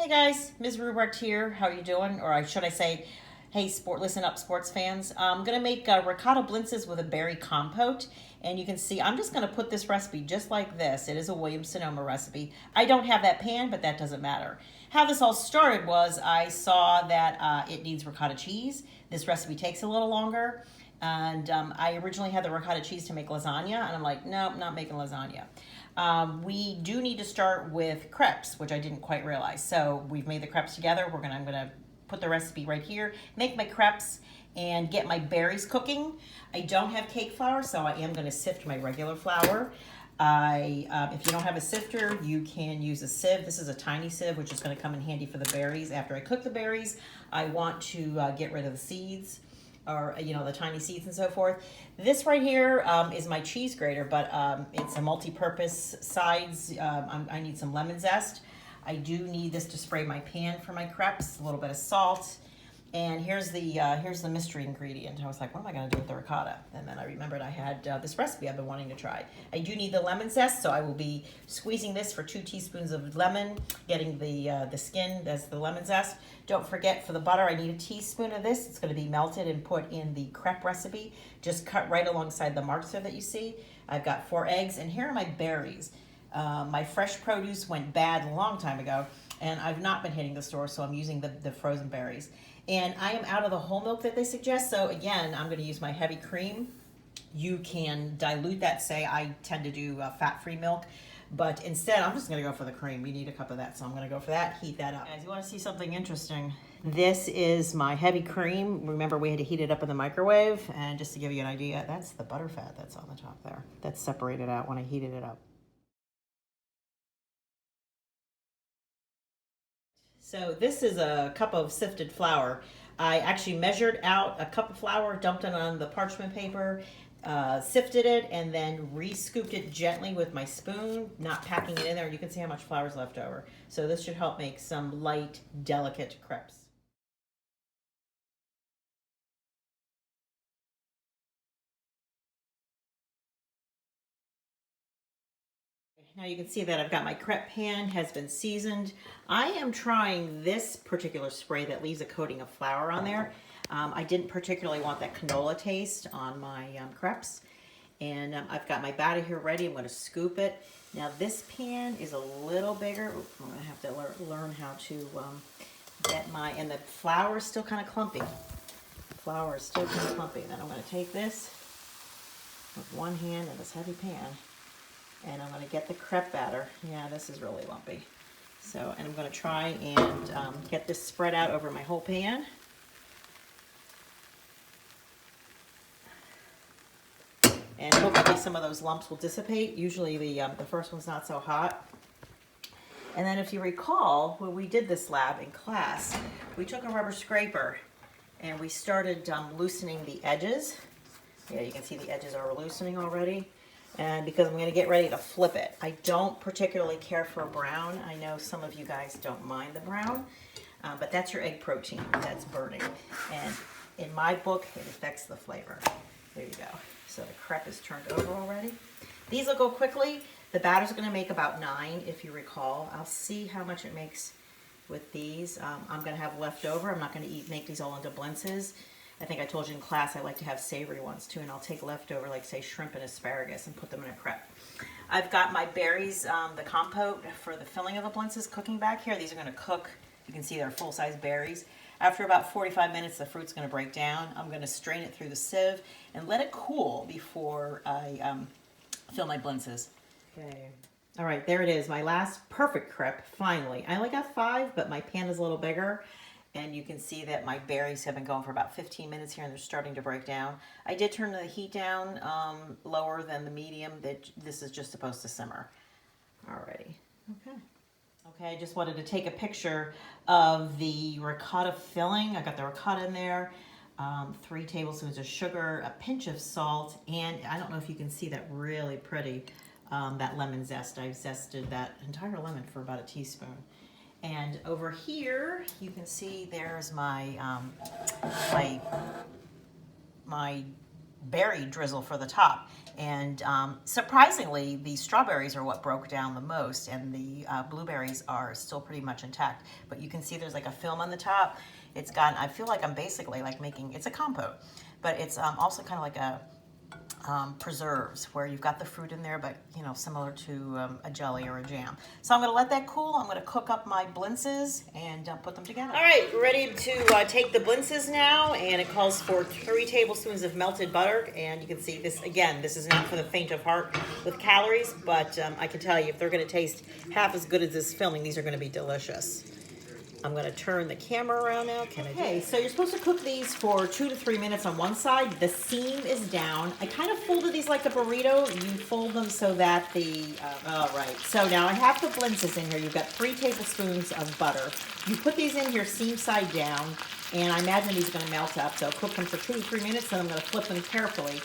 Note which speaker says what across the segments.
Speaker 1: Hey guys, Ms. Ruprecht here. How are you doing? Should I say, hey, listen up, sports fans. I'm gonna make ricotta blintzes with a berry compote, and you can see I'm just gonna put this recipe just like this. It is a Williams Sonoma recipe. I don't have that pan, but that doesn't matter. How this all started was I saw that it needs ricotta cheese. This recipe takes a little longer, and I originally had the ricotta cheese to make lasagna, and I'm like, nope, not making lasagna. We do need to start with crepes, which I didn't quite realize. So we've made the crepes together. I'm gonna put the recipe right here, make my crepes, and get my berries cooking. I don't have cake flour, so I am gonna sift my regular flour. If you don't have a sifter, you can use a sieve. This is a tiny sieve, which is gonna come in handy for the berries. After I cook the berries, I want to get rid of the seeds, or the tiny seeds and so forth. This right here is my cheese grater, but it's a multi-purpose sides. I need some lemon zest. I do need this to spray my pan for my crepes, a little bit of salt. And here's the mystery ingredient. I was like, what am I gonna do with the ricotta? And then I remembered I had this recipe I've been wanting to try. I do need the lemon zest, so I will be squeezing this for 2 teaspoons of lemon, getting the skin, that's the lemon zest. Don't forget, for the butter, I need a teaspoon of this. It's gonna be melted and put in the crepe recipe. Just cut right alongside the marks there that you see. I've got 4 eggs, and here are my berries. My fresh produce went bad a long time ago, and I've not been hitting the store, so I'm using the frozen berries. And I am out of the whole milk that they suggest, so again, I'm gonna use my heavy cream. You can dilute that, say I tend to do fat-free milk, but instead I'm just gonna go for the cream. We need a cup of that, so I'm gonna go for that, heat that up. Guys, you wanna see something interesting? This is my heavy cream. Remember, we had to heat it up in the microwave, and just to give you an idea, that's the butter fat that's on the top there. That's separated out when I heated it up. So this is a cup of sifted flour. I actually measured out a cup of flour, dumped it on the parchment paper, sifted it, and then re-scooped it gently with my spoon, not packing it in there. You can see how much flour is left over. So this should help make some light, delicate crepes. Now you can see that I've got my crepe pan has been seasoned. I am trying this particular spray that leaves a coating of flour on there. I didn't particularly want that canola taste on my crepes. And I've got my batter here ready. I'm going to scoop it. Now this pan is a little bigger. Oops, I'm going to have to learn how to get and the flour is still kind of clumpy. Flour is still kind of clumpy. Then I'm going to take this with one hand in this heavy pan, and I'm going to get the crepe batter. Yeah, this is really lumpy. So, and I'm going to try and get this spread out over my whole pan. And hopefully some of those lumps will dissipate. Usually the first one's not so hot. And then if you recall, when we did this lab in class, we took a rubber scraper and we started loosening the edges. Yeah, you can see the edges are loosening already. And because I'm going to get ready to flip it. I don't particularly care for a brown. I know some of you guys don't mind the brown, but that's your egg protein that's burning. And in my book, it affects the flavor. There you go. So the crepe is turned over already. These will go quickly. The batter's going to make about 9, if you recall. I'll see how much it makes with these. I'm going to have leftover. I'm not going to make these all into blintzes. I think I told you in class I like to have savory ones too, and I'll take leftover, like say shrimp and asparagus, and put them in a crepe. I've got my berries, the compote for the filling of the blintzes cooking back here. These are going to cook. You can see they're full-size berries. After about 45 minutes, the fruit's going to break down. I'm going to strain it through the sieve and let it cool before I fill my blintzes. Okay. All right, there it is, my last perfect crepe, finally. I only got 5, but my pan is a little bigger. And you can see that my berries have been going for about 15 minutes here, and they're starting to break down. I did turn the heat down lower than the medium. This is just supposed to simmer. Alrighty. Okay. Okay, I just wanted to take a picture of the ricotta filling. I got the ricotta in there, 3 tablespoons of sugar, a pinch of salt, and I don't know if you can see that really pretty, that lemon zest. I've zested that entire lemon for about a teaspoon. And over here, you can see there's my my berry drizzle for the top. And surprisingly, the strawberries are what broke down the most, and the blueberries are still pretty much intact. But you can see there's like a film on the top. It's got, I feel like I'm basically like making, it's a compote, but it's also kind of like a preserves, where you've got the fruit in there, but you know, similar to a jelly or a jam. So I'm going to let that cool. I'm going to cook up my blintzes and put them together. All right, we're ready to take the blintzes now, and it calls for 3 tablespoons of melted butter. And you can see this again. This is not for the faint of heart with calories, but I can tell you, if they're going to taste half as good as this filming, these are going to be delicious. I'm going to turn the camera around now. Okay, so you're supposed to cook these for 2 to 3 minutes on one side. The seam is down. I kind of folded these like a burrito. You fold them so that the, all right. So now I have the blintzes in here. You've got 3 tablespoons of butter. You put these in here seam side down, and I imagine these are going to melt up. So cook them for 2 to 3 minutes, then I'm going to flip them carefully.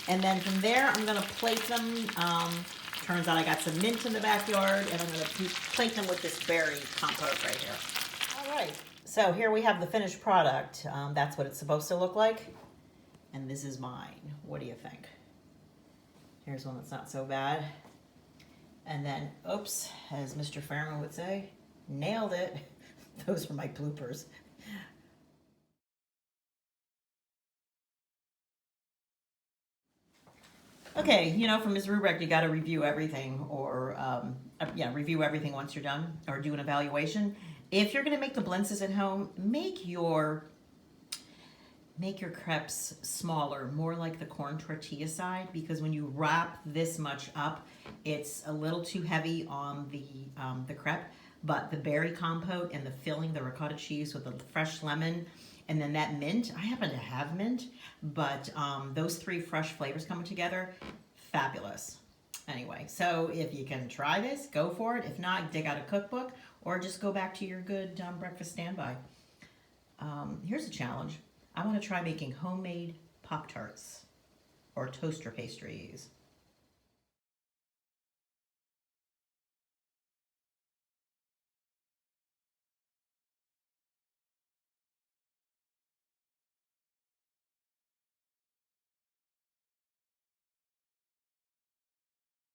Speaker 1: And then from there, I'm going to plate them. Turns out I got some mint in the backyard, and I'm going to plate them with this berry compote right here. All right, so here we have the finished product. That's what it's supposed to look like. And this is mine. What do you think? Here's one that's not so bad. And then, oops, as Mr. Fairman would say, nailed it. Those are my bloopers. Okay, you know, from Ms. Rubrick, you got to review everything, or review everything once you're done, or do an evaluation. If you're going to make the blintzes at home, make your crepes smaller, more like the corn tortilla side, because when you wrap this much up, it's a little too heavy on the crepe. But the berry compote and the filling, the ricotta cheese with the fresh lemon, and then that mint. I happen to have mint, but those 3 fresh flavors coming together, fabulous. Anyway, so if you can try this, go for it. If not, dig out a cookbook, or just go back to your good breakfast standby. Here's a challenge. I want to try making homemade Pop-Tarts or toaster pastries.